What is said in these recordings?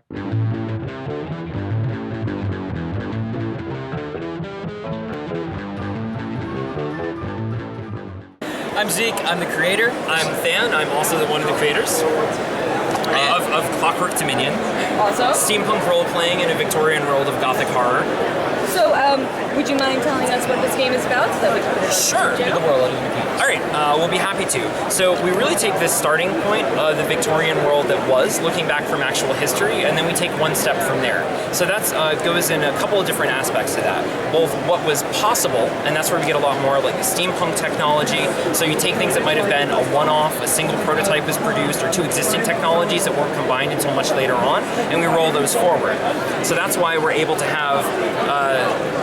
I'm Zeke, I'm the creator. I'm Than, I'm also one of the creators of Clockwork Dominion. Also? Steampunk role-playing in a Victorian world of Gothic horror. So, would you mind telling us what this game is about? So that we can Sure. Alright, we'll be happy to. So we really take this starting point, the Victorian world that was, looking back from actual history, and then we take one step from there. So that goes in a couple of different aspects to that. Both what was possible, and that's where we get a lot more like the steampunk technology. So you take things that might have been a one-off, a single prototype was produced, or two existing technologies that weren't combined until much later on, and we roll those forward. So that's why we're able to have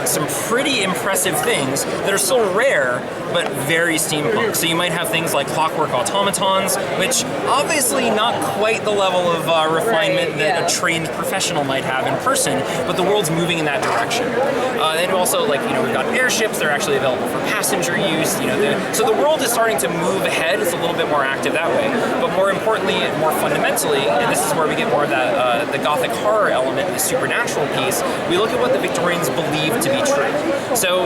some pretty impressive things that are still rare, but very steampunk. So you might have things like clockwork automatons, which obviously not quite the level of refinement that a trained professional might have in person, but the world's moving in that direction. And also, like, we've got airships, they're actually available for passenger use, so the world is starting to move ahead, it's a little bit more active that way. But more importantly, and more fundamentally, and this is where we get more of that, the Gothic horror element, the supernatural piece, we look at what the Victorians believed to be true. So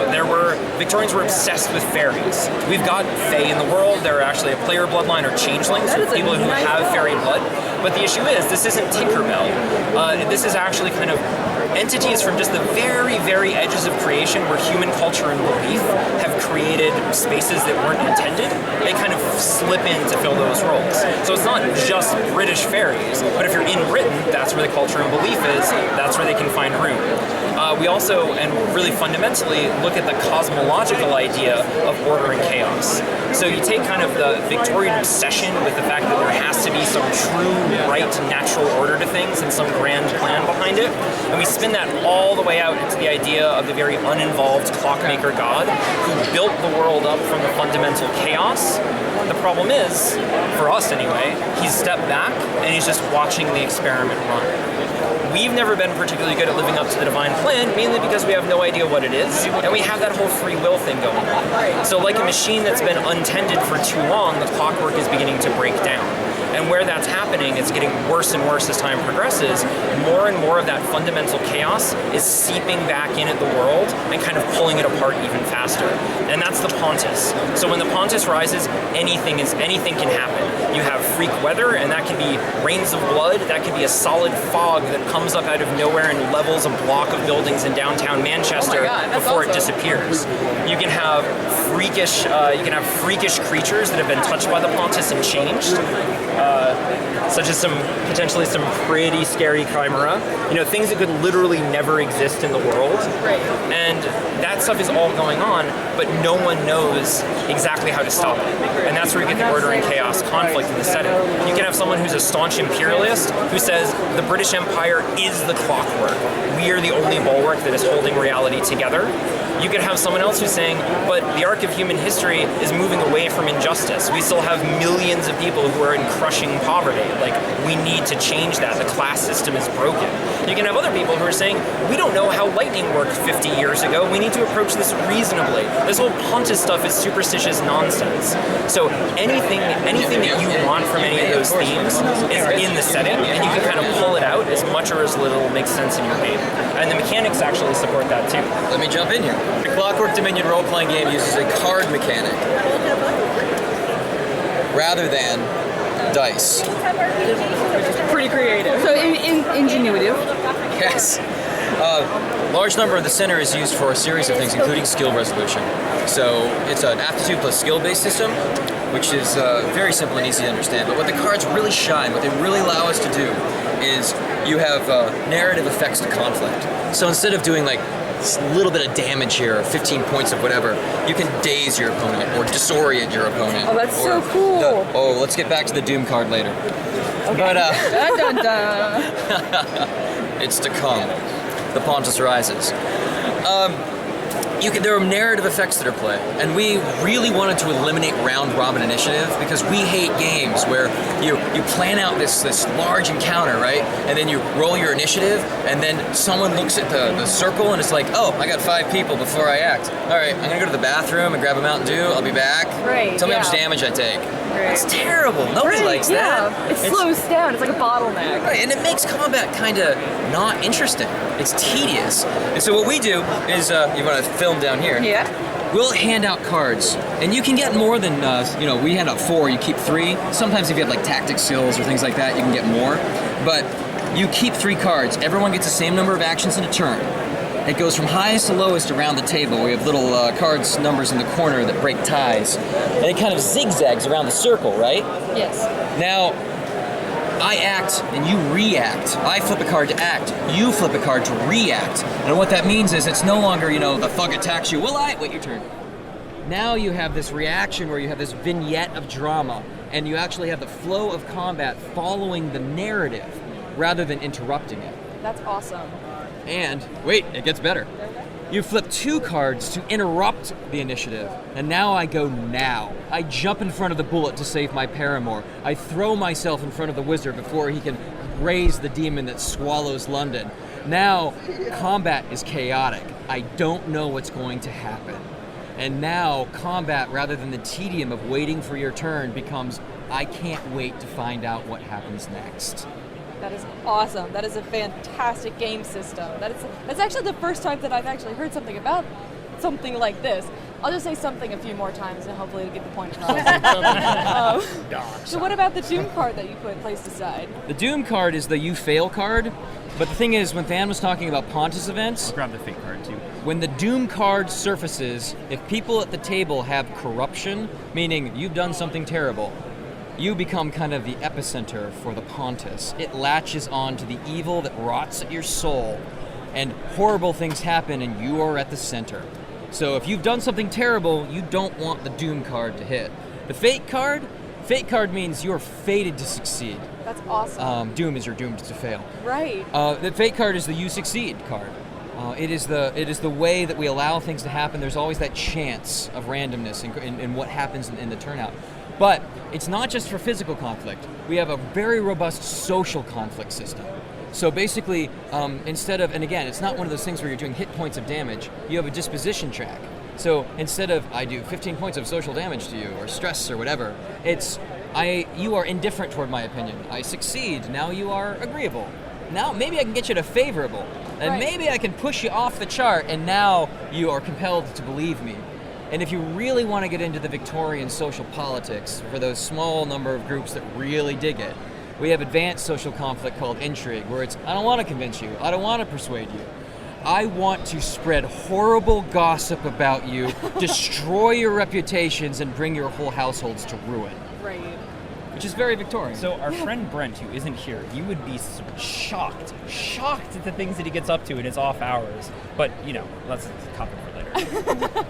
Victorians were obsessed with fairies. We've got fae in the world, they're actually a player bloodline or changelings, so people who have fairy blood. But the issue is, this isn't Tinkerbell. This is actually kind of entities from just the very, very edges of creation where human culture and belief have created spaces that weren't intended. They kind of slip in to fill those roles. So it's not just British fairies, but if you're in Britain, that's where the culture and belief is, that's where they can find room. We also, and really fundamentally, look at the cosmological idea of order and chaos. So you take kind of the Victorian obsession with the fact that there has to be some true, right, natural order to things and some grand plan behind it, and we spin that all the way out into the idea of the very uninvolved clockmaker god who built the world up from the fundamental chaos. The problem is, for us anyway, he's stepped back and he's just watching the experiment run. We've never been particularly good at living up to the divine plan, mainly because we have no idea what it is, and we have that whole free will thing going on. So like a machine that's been untended for too long, the clockwork is beginning to break down. And where that's happening, it's getting worse and worse as time progresses. More and more of that fundamental chaos is seeping back in at the world and kind of pulling it apart even faster. And that's the Pontus. So when the Pontus rises, anything can happen. You have freak weather, and that can be rains of blood, that can be a solid fog that comes up out of nowhere and levels a block of buildings in downtown Manchester before it disappears. You can have freakish creatures that have been touched by the Pontus and changed. Such as potentially some pretty scary chimera, things that could literally never exist in the world. Right. And that stuff is all going on, but no one knows exactly how to stop it. And that's where you get the order and chaos conflict in the setting. You can have someone who's a staunch imperialist who says the British Empire is the clockwork. We are the only bulwark that is holding reality together. You could have someone else who's saying, but the arc of human history is moving away from injustice. We still have millions of people who are in crushing poverty. Like, we need to change that. The class system is broken. You can have other people who are saying, we don't know how lightning worked 50 years ago. We need to approach this reasonably. This whole Pontus stuff is superstitious nonsense. So anything that you want from any of those themes is in the setting, and you can kind of pull it out as much or as little makes sense in your game. And the mechanics actually support that too. Let me jump in here. The Clockwork Dominion role-playing game uses a card mechanic rather than dice. Pretty creative. So ingenuitive. Yes. Large number of the center is used for a series of things, including skill resolution. So it's an aptitude plus skill-based system, which is very simple and easy to understand. But what the cards really shine, what they really allow us to do, is you have narrative effects to conflict. So instead of doing like a little bit of damage here, 15 points of whatever, you can daze your opponent or disorient your opponent. Oh, that's so cool. Let's get back to the Doom card later. Okay. But dun, dun, dun. it's to come. The Pontus rises. there are narrative effects that are play, and we really wanted to eliminate round robin initiative because we hate games where you plan out this large encounter, right, and then you roll your initiative, and then someone looks at the circle and it's like, oh, I got 5 people before I act. All right, I'm gonna go to the bathroom and grab a Mountain Dew. I'll be back. Right. Tell me how yeah. much damage I take. Right. It's terrible. Nobody likes yeah. that. It slows down. It's like a bottleneck. Right, and it makes combat kind of not interesting. It's tedious. And so what we do is, you want to film down here? Yeah. We'll hand out cards, and you can get more than, we hand out 4, you keep 3. Sometimes if you have like tactic skills or things like that, you can get more. But you keep 3 cards. Everyone gets the same number of actions in a turn. It goes from highest to lowest around the table. We have little cards, numbers in the corner that break ties. And it kind of zigzags around the circle, right? Yes. Now, I act and you react. I flip a card to act. You flip a card to react. And what that means is it's no longer, the thug attacks you. Wait your turn. Now you have this reaction where you have this vignette of drama, and you actually have the flow of combat following the narrative rather than interrupting it. That's awesome. And, wait, it gets better. You flip 2 cards to interrupt the initiative, and now I go now. I jump in front of the bullet to save my paramour. I throw myself in front of the wizard before he can raise the demon that swallows London. Now, combat is chaotic. I don't know what's going to happen. And now, combat, rather than the tedium of waiting for your turn, becomes, I can't wait to find out what happens next. That is awesome. That is a fantastic game system. That's actually the first time that I've actually heard something about something like this. I'll just say something a few more times and hopefully to get the point across. So what about the Doom card that you placed aside? The Doom card is the You Fail card, but the thing is, when Than was talking about Pontus events, I'll grab the fate card too. when the Doom card surfaces, if people at the table have corruption, meaning you've done something terrible, you become kind of the epicenter for the Pontus. It latches on to the evil that rots at your soul, and horrible things happen and you are at the center. So if you've done something terrible, you don't want the Doom card to hit. The Fate card means you're fated to succeed. That's awesome. Doom is you're doomed to fail. Right. The Fate card is the You Succeed card. It is the way that we allow things to happen. There's always that chance of randomness in what happens in the turnout. But it's not just for physical conflict. We have a very robust social conflict system. So basically, instead of, and again, it's not one of those things where you're doing hit points of damage, you have a disposition track. So instead of, I do 15 points of social damage to you, or stress, or whatever, it's, you are indifferent toward my opinion. I succeed, now you are agreeable. Now maybe I can get you to favorable. And Right. maybe I can push you off the chart, and now you are compelled to believe me. And if you really want to get into the Victorian social politics, for those small number of groups that really dig it, we have advanced social conflict called intrigue, where it's, I don't want to convince you, I don't want to persuade you. I want to spread horrible gossip about you, destroy your reputations, and bring your whole households to ruin. Right. Which is very Victorian. So our friend Brent, who isn't here, he would be shocked at the things that he gets up to in his off hours. But, that's a topic for later.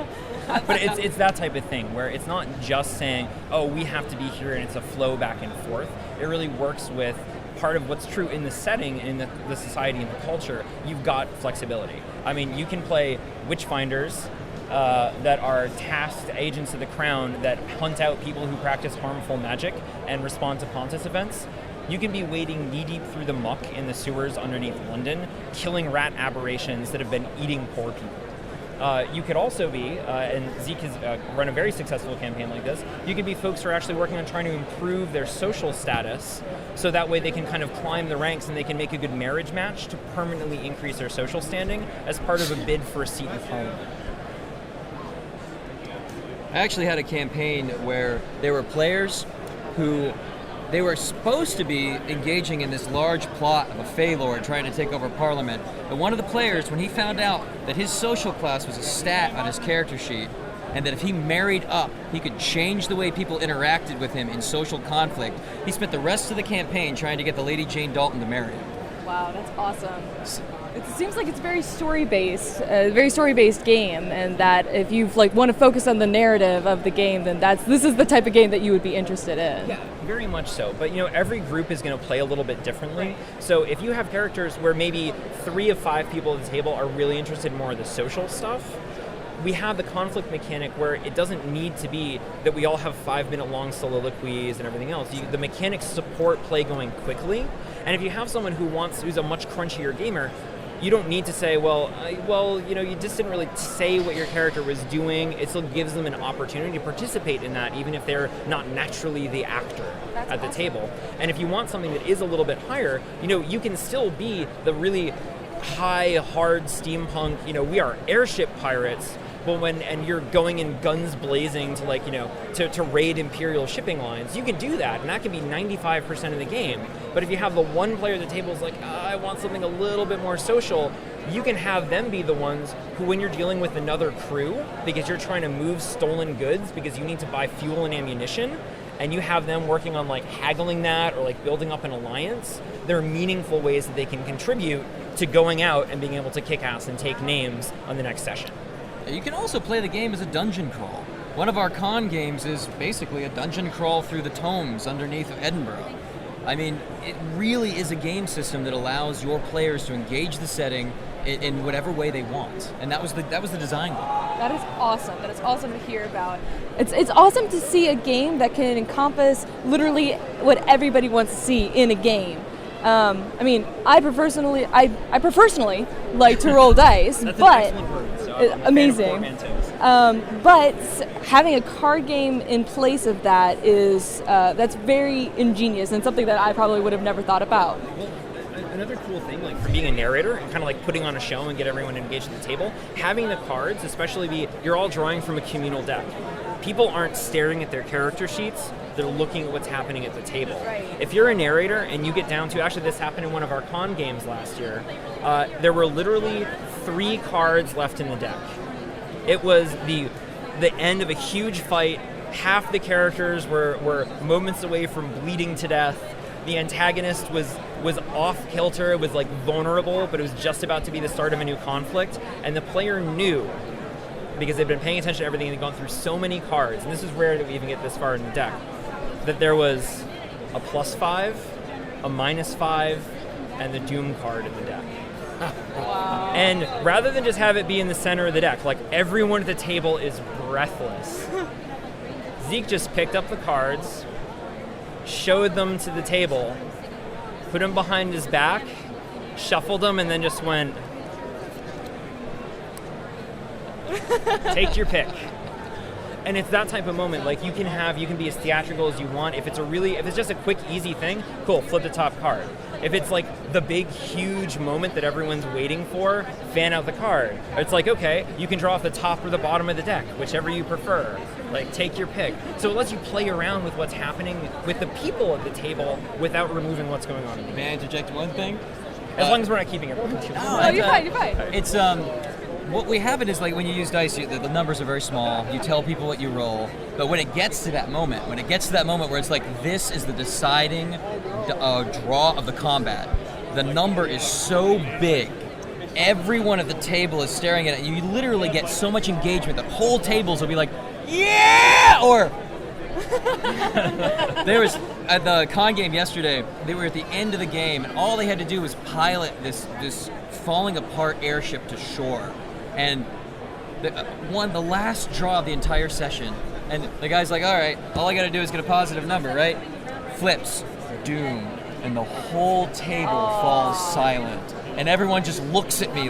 But it's that type of thing where it's not just saying, oh, we have to be here and it's a flow back and forth. It really works with part of what's true in the setting, in the society and the culture. You've got flexibility. I mean, you can play witchfinders that are tasked agents of the crown that hunt out people who practice harmful magic and respond to Pontus events. You can be wading knee-deep through the muck in the sewers underneath London, killing rat aberrations that have been eating poor people. You could also be, and Zeke has run a very successful campaign like this, you could be folks who are actually working on trying to improve their social status so that way they can kind of climb the ranks and they can make a good marriage match to permanently increase their social standing as part of a bid for a seat in Parliament. I actually had a campaign where there were players who they were supposed to be engaging in this large plot of a Fey Lord trying to take over Parliament. But one of the players, when he found out that his social class was a stat on his character sheet, and that if he married up, he could change the way people interacted with him in social conflict, he spent the rest of the campaign trying to get the Lady Jane Dalton to marry him. Wow, that's awesome. It seems like it's very story-based game, and that if you want to focus on the narrative of the game, then this is the type of game that you would be interested in. Yeah, very much so. But every group is going to play a little bit differently. So if you have characters where maybe 3 of 5 people at the table are really interested in more of the social stuff, we have the conflict mechanic where it doesn't need to be that we all have 5-minute long soliloquies and everything else. The mechanics support play going quickly, and if you have someone who's a much crunchier gamer, you don't need to say, you just didn't really say what your character was doing. It still gives them an opportunity to participate in that, even if they're not naturally the actor at the table. And if you want something that is a little bit higher, you can still be the really high, hard steampunk, we are airship pirates, and you're going in guns blazing to to raid Imperial shipping lines, you can do that, and that can be 95% of the game. But if you have the one player at the table is I want something a little bit more social, you can have them be the ones who, when you're dealing with another crew, because you're trying to move stolen goods because you need to buy fuel and ammunition, and you have them working on haggling that or building up an alliance, there are meaningful ways that they can contribute to going out and being able to kick ass and take names on the next session. You can also play the game as a dungeon crawl. One of our con games is basically a dungeon crawl through the tomes underneath of Edinburgh. I mean, it really is a game system that allows your players to engage the setting in whatever way they want, and that was the design goal. That is awesome. That is awesome to hear about. It's awesome to see a game that can encompass literally what everybody wants to see in a game. I personally like to roll dice, That's but an excellent word, so I'm a fan of amazing. portmanteaus. But having a card game in place of that is that's very ingenious and something that I probably would have never thought about. Well, another cool thing, for being a narrator and kind of putting on a show and get everyone engaged at the table, having the cards, especially you're all drawing from a communal deck. People aren't staring at their character sheets, they're looking at what's happening at the table. Right. If you're a narrator and you get down to, actually this happened in one of our con games last year, there were literally 3 cards left in the deck. It was the end of a huge fight, half the characters were moments away from bleeding to death, the antagonist was off kilter, it was vulnerable, but it was just about to be the start of a new conflict, and the player knew, because they've been paying attention to everything and they've gone through so many cards, and this is rare that we even get this far in the deck, that there was a +5, a -5, and the Doom card in the deck. Wow. And rather than just have it be in the center of the deck, everyone at the table is breathless, Zeke just picked up the cards, showed them to the table, put them behind his back, shuffled them, and then just went, take your pick. And it's that type of moment. You can be as theatrical as you want. If it's just a quick, easy thing, cool, flip the top card. If it's the big, huge moment that everyone's waiting for, fan out the card. It's okay, you can draw off the top or the bottom of the deck, whichever you prefer. Take your pick. So it lets you play around with what's happening with the people at the table without removing what's going on in the game. May I interject one thing? As long as we're not keeping everyone too long. Oh, you're fine. It's what we have it is when you use dice, the numbers are very small. You tell people what you roll, but when it gets to that moment, where it's this is the deciding draw of the combat, the number is so big. Everyone at the table is staring at it. You literally get so much engagement that whole tables will be yeah! Or there was at the con game yesterday. They were at the end of the game, and all they had to do was pilot this falling apart airship to shore. And the last draw of the entire session, and the guy's all right, all I gotta do is get a positive number, right? Flips, Doom, and the whole table falls silent. And everyone just looks at me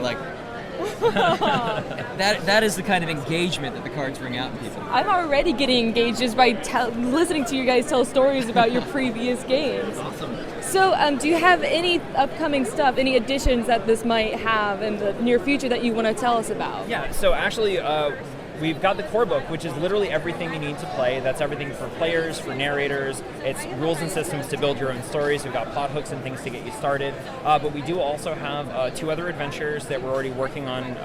that is the kind of engagement that the cards bring out in people. I'm already getting engaged just by listening to you guys tell stories about your previous games. Awesome. So, do you have any upcoming stuff, any additions that this might have in the near future that you want to tell us about? Yeah, so actually, we've got the core book, which is literally everything you need to play. That's everything for players, for narrators. It's rules and systems to build your own stories. We've got plot hooks and things to get you started. But we do also have 2 other adventures that we're already working on.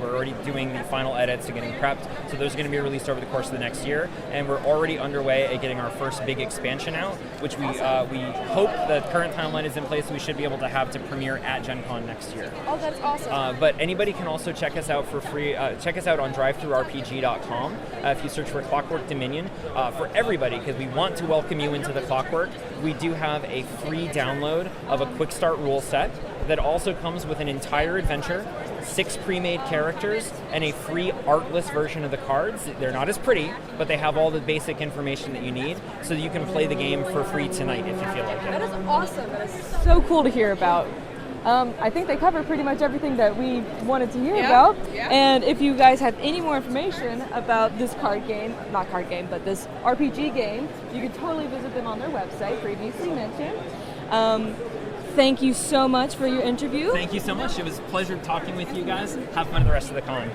We're already doing the final edits and getting prepped. So those are going to be released over the course of the next year. And we're already underway at getting our first big expansion out, which we hope the current timeline is in place. We should be able to have to premiere at Gen Con next year. Oh, that's awesome. But anybody can also check us out for free. Check us out on DriveThruRPG.com if you search for Clockwork Dominion. For everybody, because we want to welcome you into the Clockwork, we do have a free download of a quick start rule set that also comes with an entire adventure 6 pre-made characters and a free artless version of the cards. They're not as pretty, but they have all the basic information that you need, so that you can play the game for free tonight if you feel like That it. is awesome. That is so cool to hear about. I think they cover pretty much everything that we wanted to hear about. Yeah. And if you guys have any more information about this card game, not card game, but this RPG game, you can totally visit them on their website, previously mentioned. Thank you so much for your interview. Thank you so much. It was a pleasure talking with you guys. Have fun at the rest of the con.